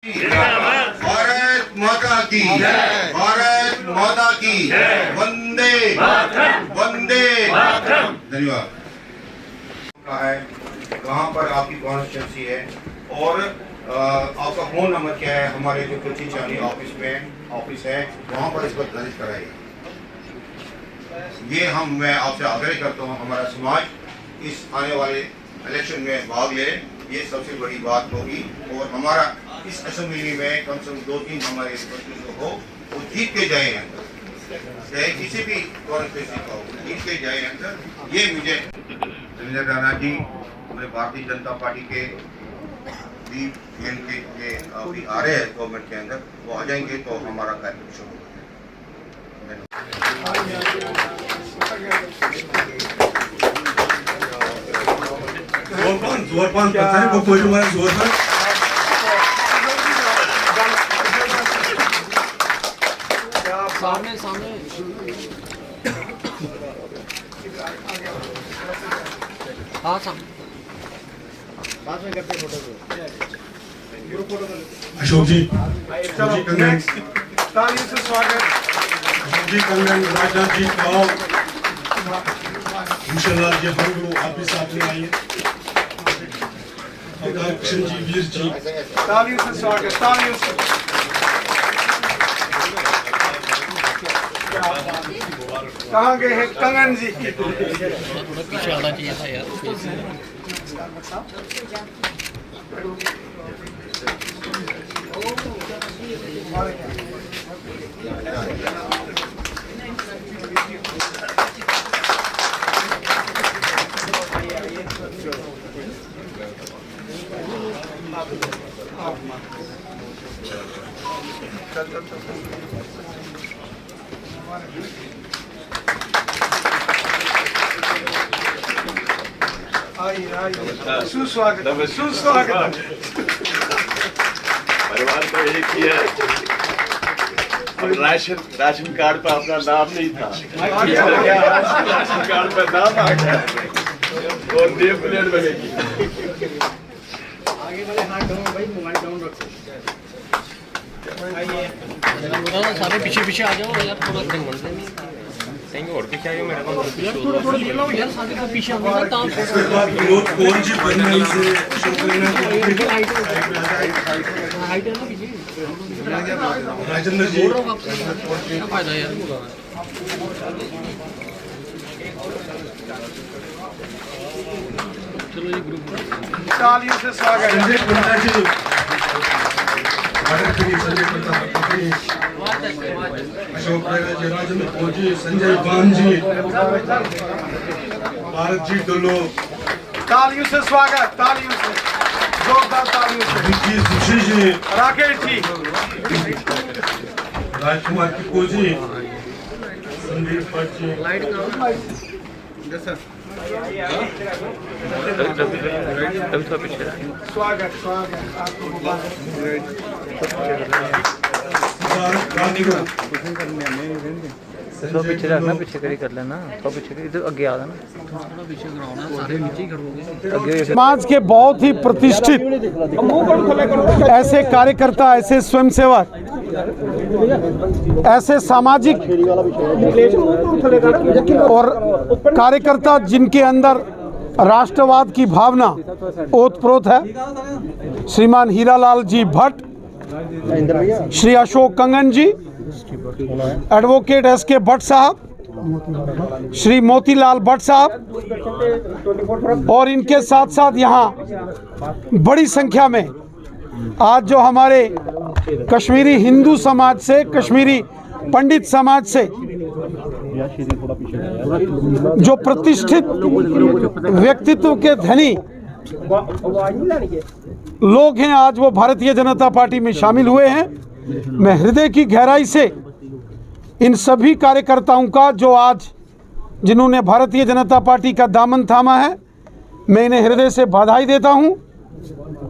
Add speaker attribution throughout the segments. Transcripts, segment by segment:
Speaker 1: भारत माता की भारत माता की वंदे वंदे। धन्यवाद। कहाँ पर आपकी कॉन्स्टिट्यूंसी है और आपका फोन नंबर क्या है? हमारे जो कृषि चानी ऑफिस है वहाँ पर इसको दर्ज कराइए। ये मैं आपसे आग्रह करता हूँ, हमारा समाज इस आने वाले इलेक्शन में भाग ले, ये सबसे बड़ी बात होगी। और हमारा इस असेंबली में कम से कम 2-3 हमारे प्रतिनिधि हो, वो जीत के जाए अंदर, चाहे किसी भी कॉन्स्टिट्यूंसी का हो, जीत के जाए अंदर। ये मुझे संजय राणा जी हमारे भारतीय जनता पार्टी के के अभी आ रहे हैं गवर्नमेंट के अंदर, वो आ जाएंगे तो हमारा कार्यक्रम शुरू हो
Speaker 2: सामने हाँ सामने बाद में करते फोटो।
Speaker 3: अशोक जी
Speaker 4: कंगन, तालियों से स्वागत।
Speaker 3: अशोक जी कंगन, राजनाथ जी आओ, इंशाल्लाह ये हम लोग आप भी साथ में आइए। कृष्ण जी, वीर जी,
Speaker 4: तालियों से स्वागत, तालियों से। कहाँ गए हैं कंगन जी?
Speaker 2: पीछे आना चाहिए था यार।
Speaker 4: सुस्वागत, सुस्वागत।
Speaker 5: परिवार का एक ही है, राशन कार्ड पर अपना नाम नहीं था, राशन कार्ड पर नाम आ गया और नेम प्लेट बनेगी।
Speaker 2: आगे वाले हाथ डाउन भाई, मोबाइल डाउन रखो। सारे पीछे आ जाओ यार, थोड़ा कहीं और पीछे आइए मेरे को थोड़ा ये लो यार, सारे तो पीछे आ गए। ताम
Speaker 3: विनोद कौन जी बनने से
Speaker 2: हाइट है ना पीछे
Speaker 3: राजेंद्र जी,
Speaker 2: क्या फायदा यार। चलो ये ग्रुप
Speaker 4: तालियों से स्वागत।
Speaker 3: संजय कुंडा जी, संजय प्रताप जी, अशोक जी, राजेंद्र फौजी, संजय बान जी, भारत जी डोलो,
Speaker 4: तालियों से स्वागत, तालियों से, जोरदार तालियों से।
Speaker 3: विकी सुशी जी,
Speaker 4: राकेश जी,
Speaker 3: राजकुमार किप्पू जी, संदीप भट्ट जी,
Speaker 2: लाइट
Speaker 4: स्वागत स्वागत आपको मुबारक।
Speaker 6: तो पीछे रखना, पीछे करी कर लेना, तो पीछे इधर आगे आ जाना,
Speaker 2: थोड़ा पीछे कराओ, सारे नीचे ही खड़ोगे।
Speaker 4: समाज के बहुत ही प्रतिष्ठित ऐसे कार्यकर्ता, ऐसे स्वयंसेवक, ऐसे सामाजिक और कार्यकर्ता जिनके अंदर राष्ट्रवाद की भावना ओतप्रोत है, श्रीमान हीरालाल जी भट्ट, श्री अशोक कंगन जी, एडवोकेट एसके भट्ट साहब, श्री मोतीलाल भट्ट साहब, और इनके साथ साथ यहाँ बड़ी संख्या में आज जो हमारे कश्मीरी हिंदू समाज से, कश्मीरी पंडित समाज से जो प्रतिष्ठित व्यक्तित्व के धनी लोग हैं, आज वो भारतीय जनता पार्टी में शामिल हुए हैं। मैं हृदय की गहराई से इन सभी कार्यकर्ताओं का, जो आज जिन्होंने भारतीय जनता पार्टी का दामन थामा है, मैं इन्हें हृदय से बधाई देता हूं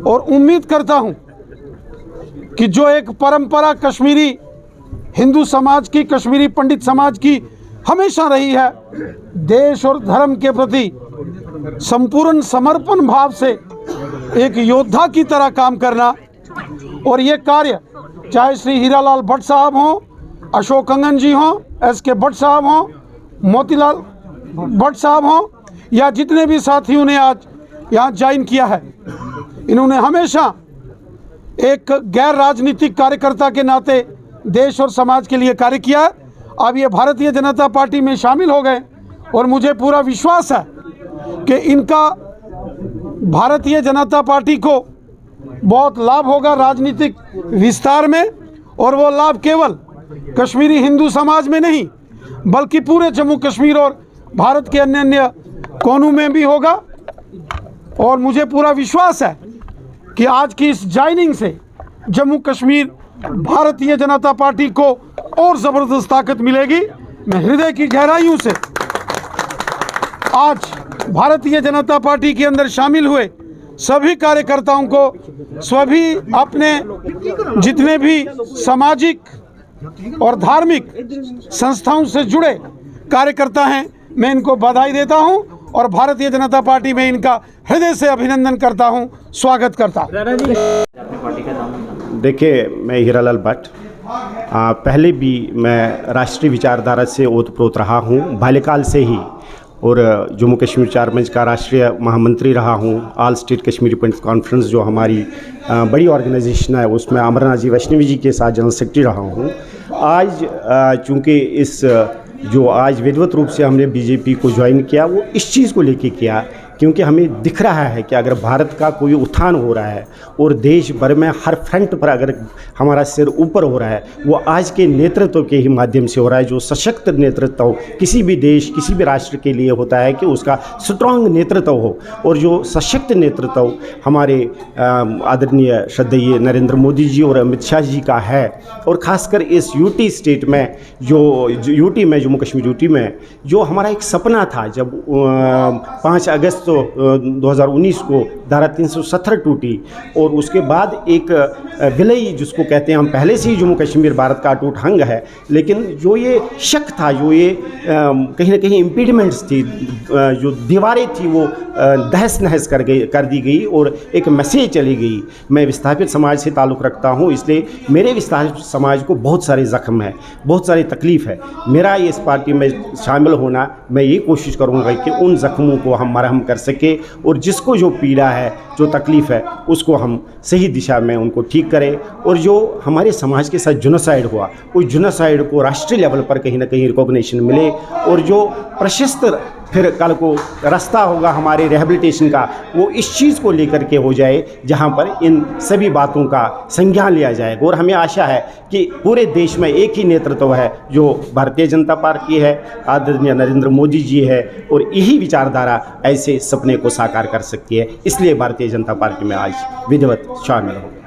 Speaker 4: और उम्मीद करता हूं कि जो एक परंपरा कश्मीरी हिंदू समाज की, कश्मीरी पंडित समाज की हमेशा रही है, देश और धर्म के प्रति संपूर्ण समर्पण भाव से एक योद्धा की तरह काम करना, और ये कार्य चाहे श्री हीरालाल भट्ट साहब हों, अशोक कंगन जी हों, SK भट्ट साहब हों, मोतीलाल भट्ट साहब हों, या जितने भी साथियों ने आज यहाँ ज्वाइन किया है, इन्होंने हमेशा एक गैर राजनीतिक कार्यकर्ता के नाते देश और समाज के लिए कार्य किया है। अब ये भारतीय जनता पार्टी में शामिल हो गए और मुझे पूरा विश्वास है कि इनका भारतीय जनता पार्टी को बहुत लाभ होगा राजनीतिक विस्तार में, और वो लाभ केवल कश्मीरी हिंदू समाज में नहीं बल्कि पूरे जम्मू कश्मीर और भारत के अन्य अन्य कोनों में भी होगा। और मुझे पूरा विश्वास है कि आज की इस ज्वाइनिंग से जम्मू कश्मीर भारतीय जनता पार्टी को और ज़बरदस्त ताकत मिलेगी। मैं हृदय की गहराइयों से आज भारतीय जनता पार्टी के अंदर शामिल हुए सभी कार्यकर्ताओं को, सभी अपने जितने भी सामाजिक और धार्मिक संस्थाओं से जुड़े कार्यकर्ता हैं, मैं इनको बधाई देता हूं और भारतीय जनता पार्टी में इनका हृदय से अभिनंदन करता हूं, स्वागत करता हूं।
Speaker 7: देखिए, मैं हीरालाल भट्ट पहले भी मैं राष्ट्रीय विचारधारा से ओतप्रोत रहा हूँ बाल्यकाल से ही, और जम्मू कश्मीर चार मंच का राष्ट्रीय महामंत्री रहा हूँ। ऑल स्टेट कश्मीरी पंडित कॉन्फ्रेंस जो हमारी बड़ी ऑर्गेनाइजेशन है, उसमें अमरनाथ जी वैष्णवी जी के साथ जनरल सेक्रेटरी रहा हूँ। आज चूँकि इस जो आज विधिवत रूप से हमने बीजेपी को ज्वाइन किया, वो इस चीज़ को लेके किया क्योंकि हमें दिख रहा है कि अगर भारत का कोई उत्थान हो रहा है और देश भर में हर फ्रंट पर अगर हमारा सिर ऊपर हो रहा है, वो आज के नेतृत्व के ही माध्यम से हो रहा है। जो सशक्त नेतृत्व किसी भी देश, किसी भी राष्ट्र के लिए होता है कि उसका स्ट्रांग नेतृत्व हो, और जो सशक्त नेतृत्व हमारे आदरणीय श्रद्धेय नरेंद्र मोदी जी और अमित शाह जी का है। और ख़ासकर इस यूटी स्टेट में, जो यूटी में, जम्मू कश्मीर यूटी में, जो हमारा एक सपना था जब 5 अगस्त 2019 को धारा 317 टूटी, और उसके बाद एक विलय जिसको कहते हैं, हम पहले से ही जम्मू कश्मीर भारत का अटूट अंग है, लेकिन जो ये शक था, जो ये कहीं ना कहीं इम्पीडमेंट्स थी, जो दीवारें थी, वो तहस नहस कर दी गई और एक मैसेज चली गई। मैं विस्थापित समाज से ताल्लुक़ रखता हूँ, इसलिए मेरे विस्थापित समाज को बहुत सारे ज़ख्म है, बहुत सारी तकलीफ़ है। मेरा इस पार्टी में शामिल होना, मैं ये कोशिश करूँगा कि उन ज़ख्मों को हम मरहम कर सके, और जिसको जो पीड़ा है, जो तकलीफ़ है, उसको हम सही दिशा में उनको ठीक करें। और जो हमारे समाज के साथ जुनोसाइड हुआ, उस जुनोसाइड को राष्ट्रीय लेवल पर कहीं ना कहीं रिकॉग्निशन मिले, और जो प्रशस्त फिर कल को रास्ता होगा हमारे रिहेबिलिटेशन का, वो इस चीज़ को लेकर के हो जाए जहाँ पर इन सभी बातों का संज्ञान लिया जाएगा। और हमें आशा है कि पूरे देश में एक ही नेतृत्व है जो भारतीय जनता पार्टी है, आदरणीय नरेंद्र मोदी जी है, और यही विचारधारा ऐसे सपने को साकार कर सकती है। इसलिए भारतीय जनता पार्टी में आज विधिवत शामिल हो।